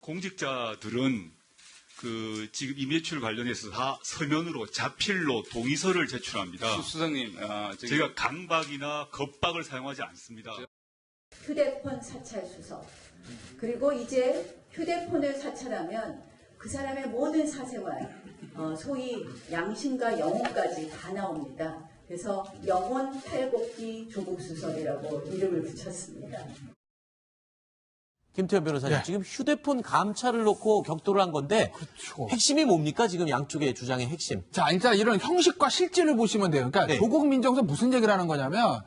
공직자들은 지금 이메출 관련해서 다 서면으로 자필로 동의서를 제출합니다. 수석님, 제가 강박이나 겁박을 사용하지 않습니다. 휴대폰 사찰 수석, 그리고 이제 휴대폰을 사찰하면 그 사람의 모든 사생활, 소위 양심과 영혼까지 다 나옵니다. 그래서 영혼 탈곡기 조국 수석이라고 이름을 붙였습니다. 김태현 변호사님, 지금 휴대폰 감찰을 놓고 격돌을 한 건데 그렇죠. 핵심이 뭡니까? 지금 양쪽의 주장의 핵심. 자, 일단 이런 형식과 실질을 보시면 돼요. 그러니까 조국 민정수석 무슨 얘기를 하는 거냐면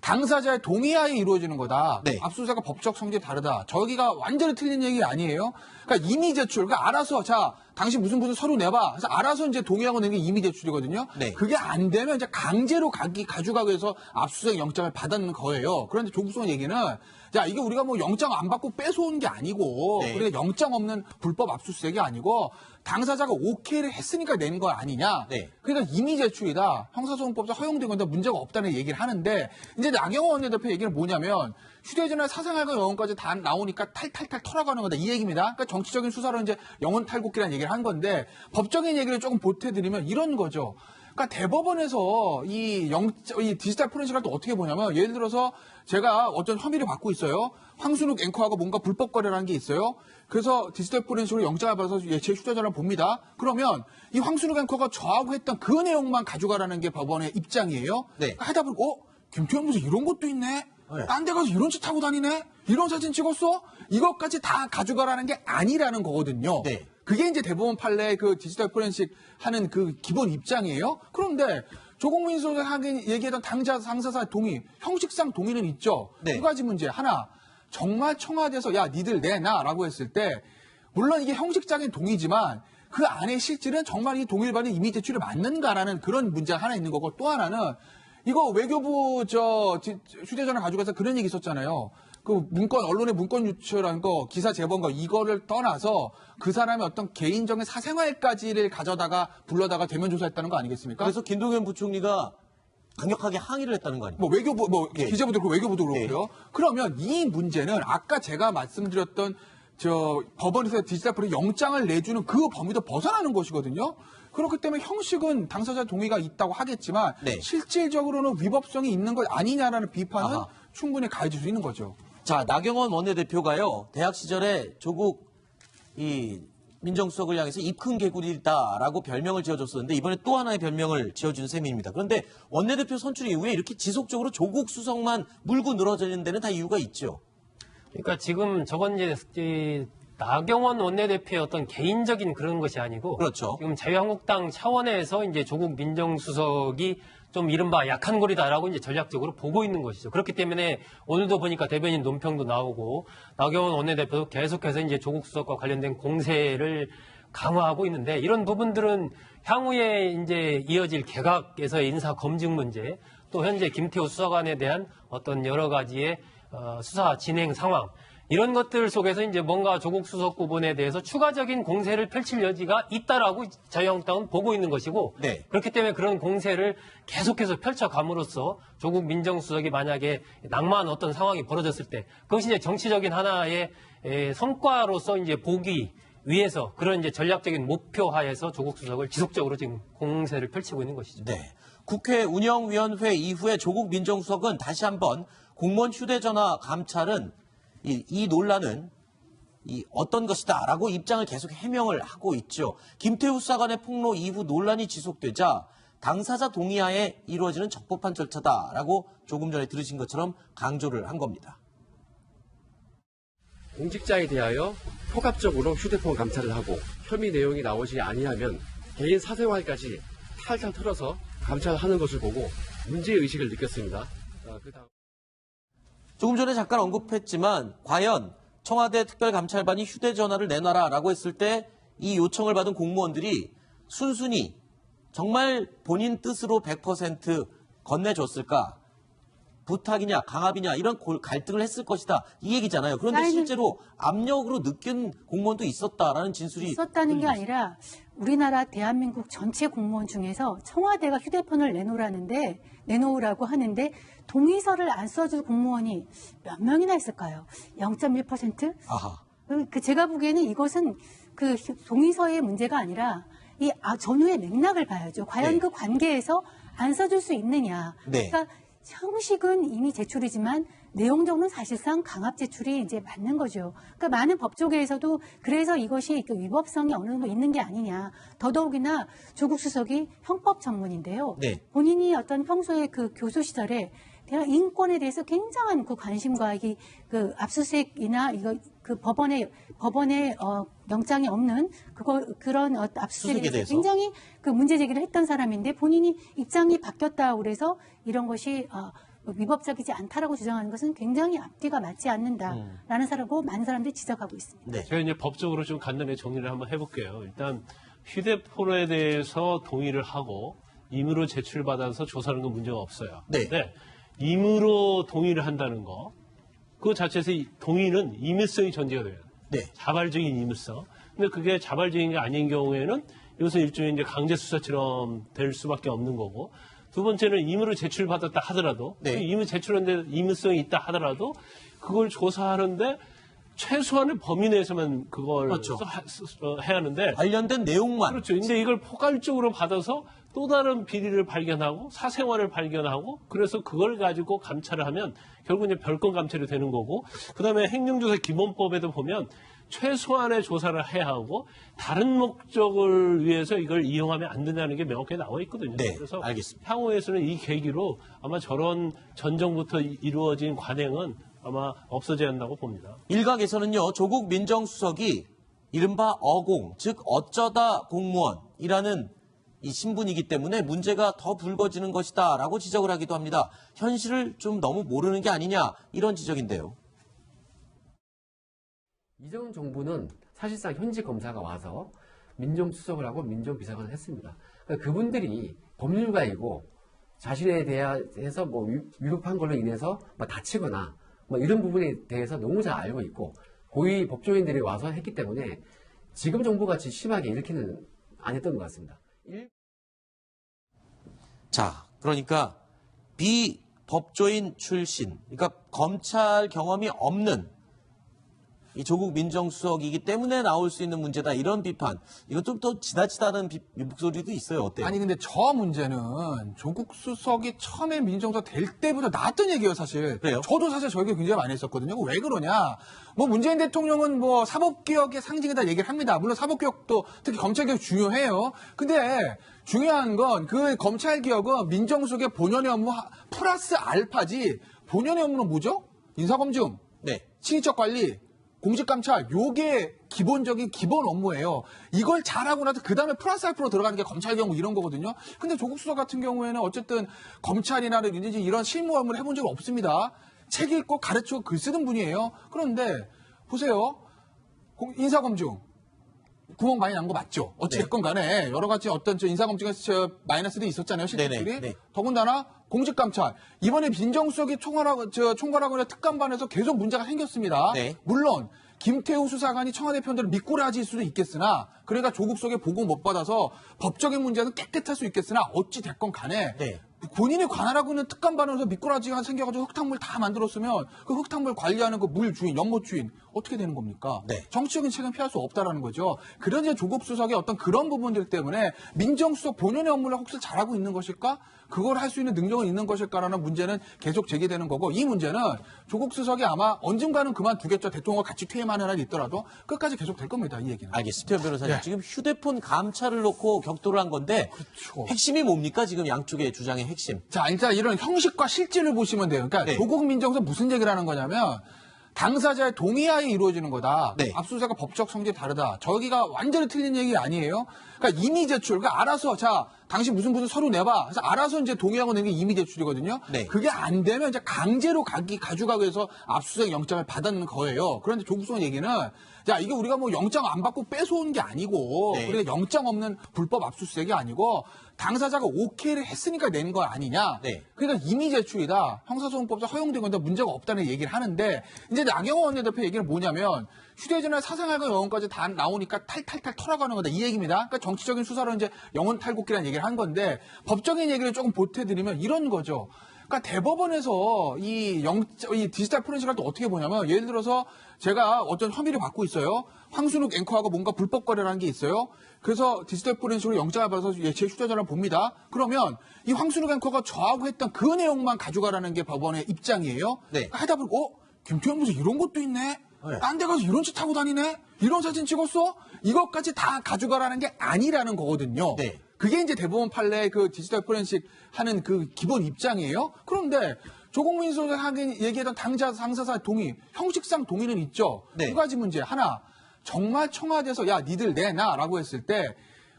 당사자의 동의하에 이루어지는 거다. 압수수색과 법적 성질이 다르다. 저기가 완전히 틀린 얘기 아니에요. 그러니까 이미 제출. 그러니까 알아서 자, 당신 무슨 서류 내봐. 그래서 알아서 이제 동의하고 내는 게 이미 제출이거든요. 그게 안 되면 이제 강제로 가져가기 위해서 압수수색 영장을 받는 거예요. 그런데 조국 수석 얘기는 자, 이게 우리가 뭐 영장 안 받고 뺏어온 게 아니고 우리가 영장 없는 불법 압수수색이 아니고 당사자가 오케이를 했으니까 낸 거 아니냐. 그러니까 이미 제출이다. 형사소송법상 허용된 건데 문제가 없다는 얘기를 하는데 이제 나경원 원내대표 얘기는 뭐냐면 휴대전화 사생활과 영혼까지 다 나오니까 탈탈탈 털어가는 거다. 이 얘기입니다. 그러니까 정치적인 수사로 이제 영혼 탈곡기라는 얘기를 한 건데 법적인 얘기를 조금 보태드리면 이런 거죠. 그러니까 대법원에서 이 디지털 포렌식을 또 어떻게 보냐면 예를 들어서 제가 어떤 혐의를 받고 있어요. 황순욱 앵커하고 뭔가 불법 거래라는 게 있어요. 그래서 디지털 포렌식으로 영장을 받아서 제 휴대전화를 봅니다. 그러면 이 황순욱 앵커가 저하고 했던 그 내용만 가져가라는 게 법원의 입장이에요. 하다 보니까 김태현 무슨 이런 것도 있네. 딴 데 가서 이런 짓 하고 다니네. 이런 사진 찍었어. 이것까지 다 가져가라는 게 아니라는 거거든요. 그게 이제 대법원 판례 그 디지털 포렌식 하는 그 기본 입장이에요. 그런데 조국민 수석이 얘기했던 당사자 동의, 형식상 동의는 있죠. 두 가지 문제. 하나, 정말 청와대에서 야, 니들 내놔라고 했을 때 물론 이게 형식적인 동의지만 그 안에 실질은 정말 이 동의를 받은 이미 제출이 맞는가라는 그런 문제가 하나 있는 거고 또 하나는 이거 외교부 휴대전화 가져가서 그런 얘기 있었잖아요. 그 언론의 문건 유출한 거, 기사 제본 거, 이거를 떠나서 그 사람의 어떤 개인적인 사생활까지를 불러다가 대면 조사했다는 거 아니겠습니까? 그래서 김동연 부총리가 강력하게 항의를 했다는 거 아닙니까? 기자부도 그렇고 외교부도 그렇고요. 그러면 이 문제는 아까 제가 말씀드렸던 법원에서 디지털 포렌 영장을 내주는 그 범위도 벗어나는 것이거든요. 그렇기 때문에 형식은 당사자 동의가 있다고 하겠지만 실질적으로는 위법성이 있는 것 아니냐라는 비판은 충분히 가해질 수 있는 거죠. 자, 나경원 원내대표가요. 대학 시절에 조국 민정수석을 향해서 입큰 개구리다라고 별명을 지어줬었는데 이번에 또 하나의 별명을 지어준 셈입니다. 그런데 원내대표 선출 이후에 이렇게 지속적으로 조국 수석만 물고 늘어지는 데는 다 이유가 있죠. 그러니까 지금 저건 이제 나경원 원내대표의 어떤 개인적인 그런 것이 아니고 그렇죠. 지금 자유한국당 차원에서 이제 조국 민정수석이 좀 이른바 약한 고리다라고 이제 전략적으로 보고 있는 것이죠. 그렇기 때문에 오늘도 보니까 대변인 논평도 나오고 나경원 원내대표도 계속해서 이제 조국 수석과 관련된 공세를 강화하고 있는데 이런 부분들은 향후에 이제 이어질 개각에서의 인사 검증 문제 또 현재 김태호 수사관에 대한 어떤 여러 가지의 수사 진행 상황 이런 것들 속에서 이제 뭔가 조국 수석 부분에 대해서 추가적인 공세를 펼칠 여지가 있다라고 자유한국당은 보고 있는 것이고 그렇기 때문에 그런 공세를 계속해서 펼쳐감으로써 조국 민정수석이 만약에 낙마한 어떤 상황이 벌어졌을 때 그것이 이제 정치적인 하나의 성과로서 이제 보기 위해서 그런 이제 전략적인 목표 하에서 조국 수석을 지속적으로 지금 공세를 펼치고 있는 것이죠. 국회 운영위원회 이후에 조국 민정수석은 다시 한번 공무원 휴대전화 감찰은 이 논란은 어떤 것이다라고 입장을 계속 해명을 하고 있죠. 김태우 수사관의 폭로 이후 논란이 지속되자 당사자 동의하에 이루어지는 적법한 절차다라고 조금 전에 들으신 것처럼 강조를 한 겁니다. 공직자에 대하여 포괄적으로 휴대폰 감찰을 하고 혐의 내용이 나오지 아니하면 개인 사생활까지 탈탈 털어서 감찰하는 것을 보고 문제의식을 느꼈습니다. 조금 전에 잠깐 언급했지만 과연 청와대 특별감찰반이 휴대전화를 내놔라라고 했을 때 이 요청을 받은 공무원들이 순순히 정말 본인 뜻으로 100% 건네줬을까? 부탁이냐 강압이냐 이런 갈등을 했을 것이다. 이 얘기잖아요. 그런데 실제로 압력으로 느낀 공무원도 있었다라는 진술이 있었다는 게 아니라 우리나라 대한민국 전체 공무원 중에서 청와대가 휴대폰을 내놓으라고 하는데 동의서를 안 써줄 공무원이 몇 명이나 있을까요? 0.1%? 제가 보기에는 이것은 그 동의서의 문제가 아니라 이 전후의 맥락을 봐야죠. 과연 네. 그 관계에서 안 써줄 수 있느냐. 네. 그러니까 형식은 이미 제출이지만 내용적으로는 사실상 강압 제출이 이제 맞는 거죠. 그러니까 많은 법조계에서도 그래서 이것이 그 위법성이 어느 정도 있는 게 아니냐. 더더욱이나 조국 수석이 형법 전문인데요. 네. 본인이 어떤 평소에 그 교수 시절에 대한 인권에 대해서 굉장한 그 관심과 그 압수수색이나 이거 그 법원에 영장이 없는 그런 압수수색에 수색에 대해서. 굉장히 그 문제 제기를 했던 사람인데 본인이 입장이 바뀌었다고 그래서 이런 것이 위법적이지 않다라고 주장하는 것은 굉장히 앞뒤가 맞지 않는다라는 사람고 많은 사람들이 지적하고 있습니다. 네. 제가 이제 법적으로 좀 간단히 정리를 한번 해볼게요. 일단 휴대폰에 대해서 동의를 하고 임의로 제출받아서 조사하는 건 문제가 없어요. 네. 근데 임의로 동의를 한다는 거, 그 자체에서 이 동의는 임의성이 전제가 돼요. 네. 자발적인 임의성. 근데 그게 자발적인 게 아닌 경우에는 이것은 일종의 이제 강제 수사처럼 될 수밖에 없는 거고. 두 번째는 임의로 제출받았다 하더라도, 네. 그 임의 제출하는데 임의성이 있다 하더라도 그걸 조사하는데 최소한의 범위 내에서만 그걸 그렇죠. 해야 하는데. 관련된 내용만. 그렇죠. 근데 이걸 포괄적으로 받아서 또 다른 비리를 발견하고 사생활을 발견하고 그래서 그걸 가지고 감찰을 하면 결국 이제 별건 감찰이 되는 거고, 그다음에 행정조사 기본법에도 보면 최소한의 조사를 해야 하고 다른 목적을 위해서 이걸 이용하면 안 된다는 게 명확하게 나와 있거든요. 네, 그래서 알겠습니다. 향후에서는 이 계기로 아마 저런 전정부터 이루어진 관행은 아마 없어져야 한다고 봅니다. 일각에서는요, 조국 민정수석이 이른바 어공, 즉 어쩌다 공무원이라는 이 신분이기 때문에 문제가 더 불거지는 것이다라고 지적을 하기도 합니다. 현실을 좀 너무 모르는 게 아니냐, 이런 지적인데요. 이전 정부는 사실상 현직 검사가 와서 민정수석을 하고 민정비서관을 했습니다. 그러니까 그분들이 법률가이고 자신에 대해서 뭐 위법한 걸로 인해서 뭐 다치거나 뭐 이런 부분에 대해서 너무 잘 알고 있고 고위 법조인들이 와서 했기 때문에 지금 정부같이 심하게 이렇게는 안 했던 것 같습니다. 자, 그러니까 비법조인 출신, 그러니까 검찰 경험이 없는 이 조국 민정수석이기 때문에 나올 수 있는 문제다, 이런 비판. 이건 좀 더 지나치다는 목소리도 있어요. 어때요? 아니 근데 저 문제는 조국 수석이 처음에 민정수석 될 때부터 나왔던 얘기예요, 사실. 그래요? 저도 사실 저에게 굉장히 많이 했었거든요. 왜 그러냐? 뭐 문재인 대통령은 뭐 사법개혁의 상징이다 얘기를 합니다. 물론 사법개혁도 특히 검찰개혁 중요해요. 근데 중요한 건 그 검찰개혁은 민정수석의 본연의 업무 플러스 알파지. 본연의 업무는 뭐죠? 인사검증, 네. 친인척 관리, 공직감찰, 요게 기본적인 기본 업무예요. 이걸 잘하고 나서 그 다음에 플러스 알파로 들어가는 게 검찰 경우 이런 거거든요. 근데 조국 수석 같은 경우에는 어쨌든 검찰이나 이런 실무 업무를 해본 적이 없습니다. 책 읽고 가르치고 글 쓰는 분이에요. 그런데 보세요. 인사검증. 구멍 많이 난 거 맞죠? 어찌됐건 간에 여러 가지 어떤 인사검증에서 마이너스도 있었잖아요. 실질들이. 네네, 네. 더군다나 공직감찰. 이번에 민정수석이 총괄하고 특감반에서 계속 문제가 생겼습니다. 네. 물론 김태우 수사관이 청와대 편들을 미꾸라지일 수도 있겠으나 그러니까 조국 수석의 보고 못 받아서 법적인 문제는 깨끗할 수 있겠으나 어찌됐건 간에 네. 본인이 관할하고 있는 특감반에서 미꾸라지가 생겨가지고 흙탕물 다 만들었으면 그 흙탕물 관리하는 그 물 주인, 연못 주인 어떻게 되는 겁니까? 네. 정치적인 책임 피할 수 없다라는 거죠. 그런 이제 조국 수석의 어떤 그런 부분들 때문에 민정수석 본연의 업무를 혹시 잘하고 있는 것일까? 그걸 할 수 있는 능력은 있는 것일까라는 문제는 계속 제기되는 거고 이 문제는 조국 수석이 아마 언젠가는 그만두겠죠. 대통령과 같이 퇴임하는 날이 있더라도 끝까지 계속 될 겁니다. 이 얘기는. 알겠습니다. 변호사님, 네. 지금 휴대폰 감찰을 놓고 격돌을 한 건데 그렇죠. 핵심이 뭡니까? 지금 양쪽의 주장의 핵심. 자, 일단 이런 형식과 실질을 보시면 돼요. 그러니까 네. 조국 민정수석 무슨 얘기를 하는 거냐면 당사자의 동의하에 이루어지는 거다. 네. 압수수색과 법적 성질이 다르다. 저기가 완전히 틀린 얘기 아니에요. 그러니까 이미 제출. 그러니까 알아서 자, 당신 무슨 서류 내봐. 그래서 알아서 이제 동의하고 내는 게 이미 제출이거든요. 네. 그게 안 되면 이제 강제로 가져가기 위해서 압수수색 영장을 받는 거예요. 그런데 조국 수석 얘기는 자, 이게 우리가 뭐 영장 안 받고 뺏어온 게 아니고 네. 우리가 영장 없는 불법 압수수색이 아니고 당사자가 오케이를 했으니까 낸 거 아니냐. 네. 그러니까 이미 제출이다. 형사소송법상 허용된 건데 문제가 없다는 얘기를 하는데 이제 나경원 원내대표 얘기는 뭐냐면 휴대전화 사생활과 영혼까지 다 나오니까 탈탈탈 털어가는 거다. 이 얘기입니다. 그러니까 정치적인 수사로 이제 영혼 탈곡기라는 얘기를 한 건데 법적인 얘기를 조금 보태드리면 이런 거죠. 그러니까 대법원에서 이 디지털 포렌식을 또 어떻게 보냐면 예를 들어서 제가 어떤 혐의를 받고 있어요. 황순욱 앵커하고 뭔가 불법 거래라는 게 있어요. 그래서 디지털 포렌식으로 영장을 받아서 제 휴대전화를 봅니다. 그러면 이 황순욱 앵커가 저하고 했던 그 내용만 가져가라는 게 법원의 입장이에요. 네. 하다 보니까 김태현 무슨 이런 것도 있네. 딴 데 가서 이런 차 타고 다니네. 이런 사진 찍었어. 이것까지 다 가져가라는 게 아니라는 거거든요. 네. 그게 이제 대법원 판례 그 디지털 포렌식 하는 그 기본 입장이에요. 그런데 조국민 소장이 얘기했던 당사자 동의, 형식상 동의는 있죠. 네. 두 가지 문제. 하나, 정말 청와대에서 야 니들 내놔라고 했을 때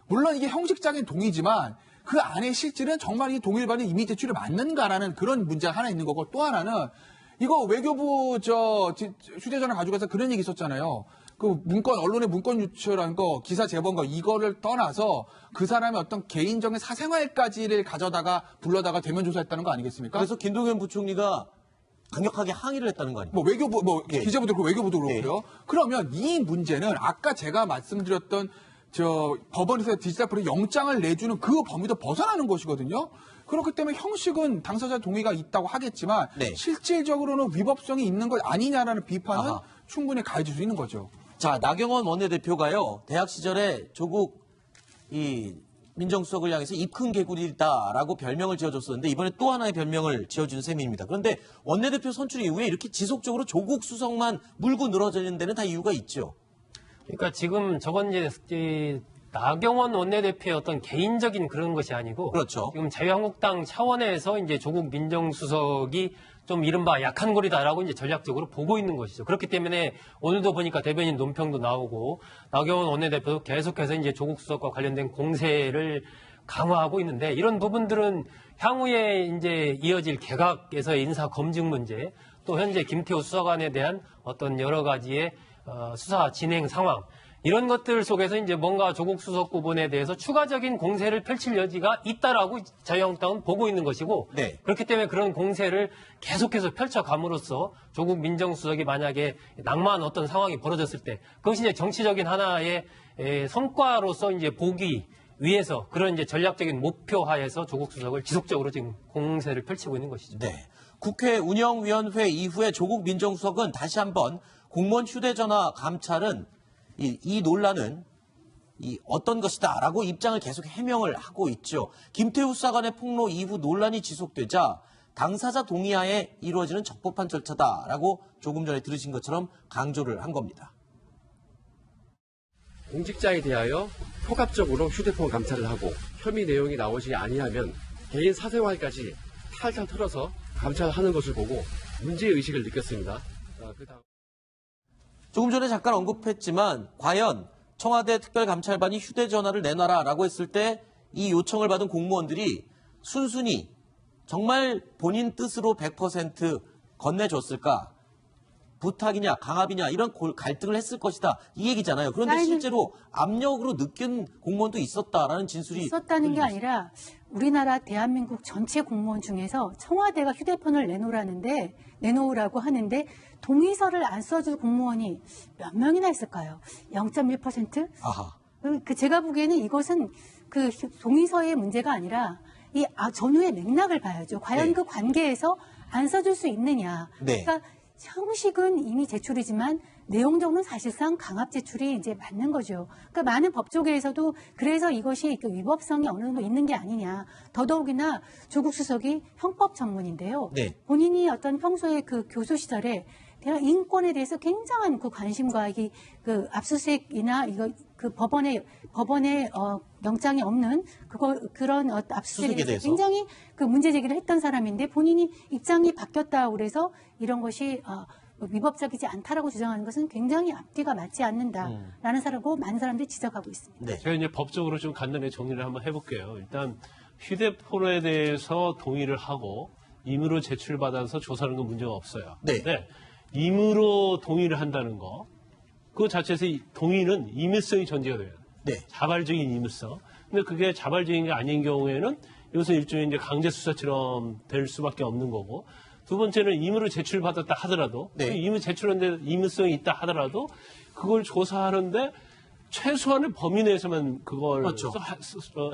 물론 이게 형식적인 동의지만 그 안에 실질은 정말 이 동의를 받은 이미 제출이 맞는가라는 그런 문제가 하나 있는 거고 또 하나는 이거 외교부 휴대전화 가져가서 그런 얘기 있었잖아요. 그 언론의 문건 유출한 거, 기사 제보한 거, 이거를 떠나서 그 사람의 어떤 개인적인 사생활까지를 불러다가 대면 조사했다는 거 아니겠습니까? 그래서 김동연 부총리가 강력하게 항의를 했다는 거 아니에요? 뭐 외교부, 예. 기재부도 그렇고 외교부도 그렇고요. 예. 그러면 이 문제는 아까 제가 말씀드렸던 법원에서 디지털 포렌 영장을 내주는 그 범위도 벗어나는 것이거든요. 그렇기 때문에 형식은 당사자 동의가 있다고 하겠지만 네. 실질적으로는 위법성이 있는 것 아니냐라는 비판은 아하. 충분히 가해질 수 있는 거죠. 자, 나경원 원내대표가요, 대학 시절에 조국 민정수석을 향해서 입 큰 개구리다라고 별명을 지어줬었는데 이번에 또 하나의 별명을 지어준 셈입니다. 그런데 원내대표 선출 이후에 이렇게 지속적으로 조국 수석만 물고 늘어지는 데는 다 이유가 있죠. 그러니까 지금 저건 이제 나경원 원내대표의 어떤 개인적인 그런 것이 아니고 그렇죠. 지금 자유한국당 차원에서 이제 조국 민정수석이 좀 이른바 약한 고리다라고 이제 전략적으로 보고 있는 것이죠. 그렇기 때문에 오늘도 보니까 대변인 논평도 나오고 나경원 원내대표도 계속해서 이제 조국 수석과 관련된 공세를 강화하고 있는데 이런 부분들은 향후에 이제 이어질 개각에서의 인사 검증 문제 또 현재 김태우 수사관에 대한 어떤 여러 가지의 수사 진행 상황 이런 것들 속에서 이제 뭔가 조국 수석 부분에 대해서 추가적인 공세를 펼칠 여지가 있다라고 자유한국당은 보고 있는 것이고 네. 그렇기 때문에 그런 공세를 계속해서 펼쳐감으로써 조국 민정수석이 만약에 낙마한 어떤 상황이 벌어졌을 때 그것이 이제 정치적인 하나의 성과로서 이제 보기 위해서 그런 이제 전략적인 목표 하에서 조국 수석을 지속적으로 지금 공세를 펼치고 있는 것이죠. 네. 국회 운영위원회 이후에 조국 민정수석은 다시 한번 공무원 휴대전화 감찰은 이 논란은 어떤 것이다라고 입장을 계속 해명을 하고 있죠. 김태우 수사관의 폭로 이후 논란이 지속되자 당사자 동의하에 이루어지는 적법한 절차다라고 조금 전에 들으신 것처럼 강조를 한 겁니다. 공직자에 대하여 포괄적으로 휴대폰 감찰을 하고 혐의 내용이 나오지 아니하면 개인 사생활까지 탈탈 털어서 감찰하는 것을 보고 문제의식을 느꼈습니다. 그다음 조금 전에 잠깐 언급했지만 과연 청와대 특별감찰반이 휴대전화를 내놔라라고 했을 때 이 요청을 받은 공무원들이 순순히 정말 본인 뜻으로 100% 건네줬을까? 부탁이냐 강압이냐 이런 갈등을 했을 것이다 이 얘기잖아요. 그런데 실제로 압력으로 느낀 공무원도 있었다라는 진술이 있었다는 게 아니라 우리나라 대한민국 전체 공무원 중에서 청와대가 휴대폰을 내놓으라고 하는데 동의서를 안 써줄 공무원이 몇 명이나 있을까요? 0.1%? 아하. 제가 보기에는 이것은 그 동의서의 문제가 아니라 이 전후의 맥락을 봐야죠. 과연 네. 그 관계에서 안 써줄 수 있느냐. 네. 그러니까 형식은 이미 제출이지만 내용적으로는 사실상 강압 제출이 이제 맞는 거죠. 그러니까 많은 법조계에서도 그래서 이것이 위법성이 어느 정도 있는 게 아니냐. 더더욱이나 조국 수석이 형법 전문인데요. 네. 본인이 어떤 평소에 그 교수 시절에 대한 인권에 대해서 굉장한 그 관심과 그 압수수색이나 그 법원에 영장이 없는 그런 압수수색에 대해서 굉장히 그 문제 제기를 했던 사람인데 본인이 입장이 바뀌었다고 그래서 이런 것이 위법적이지 않다라고 주장하는 것은 굉장히 앞뒤가 맞지 않는다라는 사람고 많은 사람들이 지적하고 있습니다. 네. 제가 이제 법적으로 좀 간단히 정리를 한번 해볼게요. 일단 휴대폰에 대해서 동의를 하고 임의로 제출받아서 조사하는 건 문제가 없어요. 네. 임의로 동의를 한다는 거, 그 자체에서 동의는 임의성이 전제가 돼요. 네. 자발적인 임의성. 근데 그게 자발적인 게 아닌 경우에는 이것은 일종의 이제 강제 수사처럼 될 수밖에 없는 거고. 두 번째는 임의로 제출받았다 하더라도, 네. 그 임의 제출하는데 임의성이 있다 하더라도 그걸 조사하는데 최소한의 범위 내에서만 그걸 그렇죠.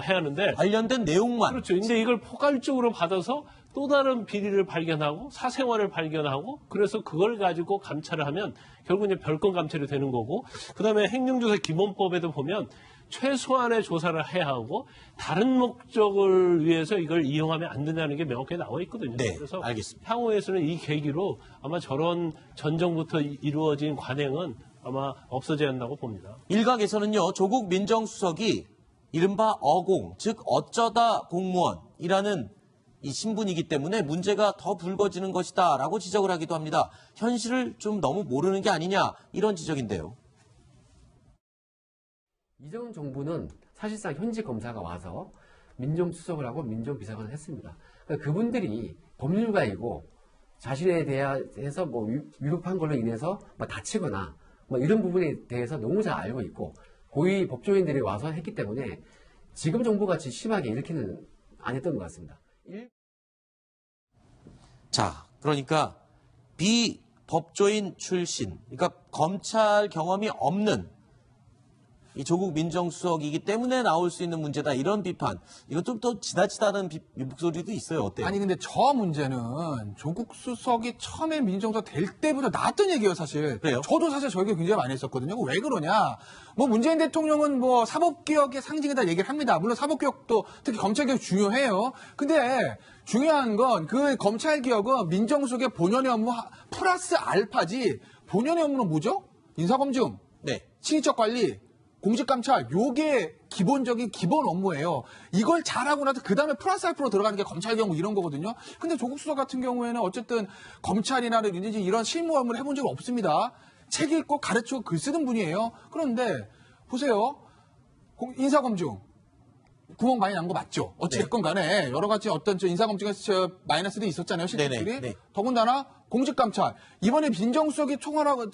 해야 하는데 관련된 내용만. 그렇죠. 근데 이걸 포괄적으로 받아서 또 다른 비리를 발견하고 사생활을 발견하고 그래서 그걸 가지고 감찰을 하면 결국 이제 별건 감찰이 되는 거고 그다음에 행정조사 기본법에도 보면 최소한의 조사를 해야 하고 다른 목적을 위해서 이걸 이용하면 안 된다는 게 명확하게 나와 있거든요. 네, 그래서 알겠습니다. 향후에서는 이 계기로 아마 저런 전정부터 이루어진 관행은 아마 없어져야 한다고 봅니다. 일각에서는요, 조국 민정수석이 이른바 어공, 즉 어쩌다 공무원이라는 이 신분이기 때문에 문제가 더 불거지는 것이다라고 지적을 하기도 합니다. 현실을 좀 너무 모르는 게 아니냐 이런 지적인데요. 이전 정부는 사실상 현지 검사가 와서 민정수석을 하고 민정비서관을 했습니다. 그러니까 그분들이 법률가이고 자신에 대해서 뭐 위법한 걸로 인해서 뭐 다치거나 뭐 이런 부분에 대해서 너무 잘 알고 있고 고위 법조인들이 와서 했기 때문에 지금 정부같이 심하게 이렇게는 안 했던 것 같습니다. 자, 그러니까 비법조인 출신, 그러니까 검찰 경험이 없는 이 조국 민정수석이기 때문에 나올 수 있는 문제다 이런 비판, 이건 좀 더 지나치다는 목소리도 있어요. 어때요? 아니 근데 저 문제는 조국 수석이 처음에 민정수석 될 때부터 나왔던 얘기예요, 사실. 그래요? 저도 사실 저 얘기 굉장히 많이 했었거든요. 왜 그러냐? 뭐 문재인 대통령은 뭐 사법개혁의 상징이다 얘기를 합니다. 물론 사법개혁도 특히 검찰개혁 중요해요. 근데 중요한 건 그 검찰개혁은 민정수석의 본연의 업무 플러스 알파지. 본연의 업무는 뭐죠? 인사검증, 네. 친인척관리, 공직감찰, 요게 기본적인 기본 업무예요. 이걸 잘하고 나서 그 다음에 플러스 알파로 들어가는 게 검찰 경우 이런 거거든요. 근데 조국 수석 같은 경우에는 어쨌든 검찰이나 이런 실무 업무를 해본 적이 없습니다. 책 읽고 가르치고 글 쓰는 분이에요. 그런데 보세요. 인사검증. 구멍 많이 난 거 맞죠? 어찌됐건 간에 여러 가지 어떤 인사검증에서 마이너스도 있었잖아요. 실질들이. 네네, 네. 더군다나 공직감찰. 이번에 민정수석이 총괄하고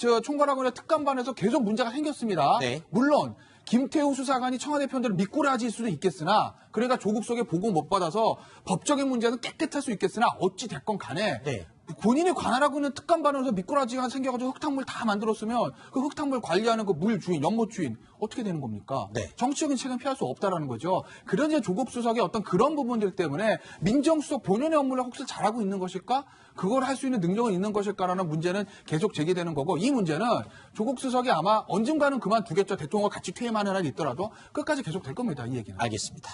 있는 특감반에서 계속 문제가 생겼습니다. 네. 물론 김태우 수사관이 청와대 편들을 미꾸라지일 수도 있겠으나 그러니까 조국 수석의 보고 못 받아서 법적인 문제는 깨끗할 수 있겠으나 어찌됐건 간에 네. 본인이 관할하고 있는 특감반에서 미꾸라지가 생겨가지고 흙탕물 다 만들었으면 그 흙탕물 관리하는 그 물 주인, 연못 주인 어떻게 되는 겁니까? 네. 정치적인 책임 피할 수 없다라는 거죠. 그런 이제 조국 수석의 어떤 그런 부분들 때문에 민정수석 본연의 업무를 혹시 잘하고 있는 것일까? 그걸 할 수 있는 능력은 있는 것일까라는 문제는 계속 제기되는 거고 이 문제는 조국 수석이 아마 언젠가는 그만두겠죠. 대통령과 같이 퇴임하는 날이 있더라도 끝까지 계속 될 겁니다. 이 얘기는. 알겠습니다.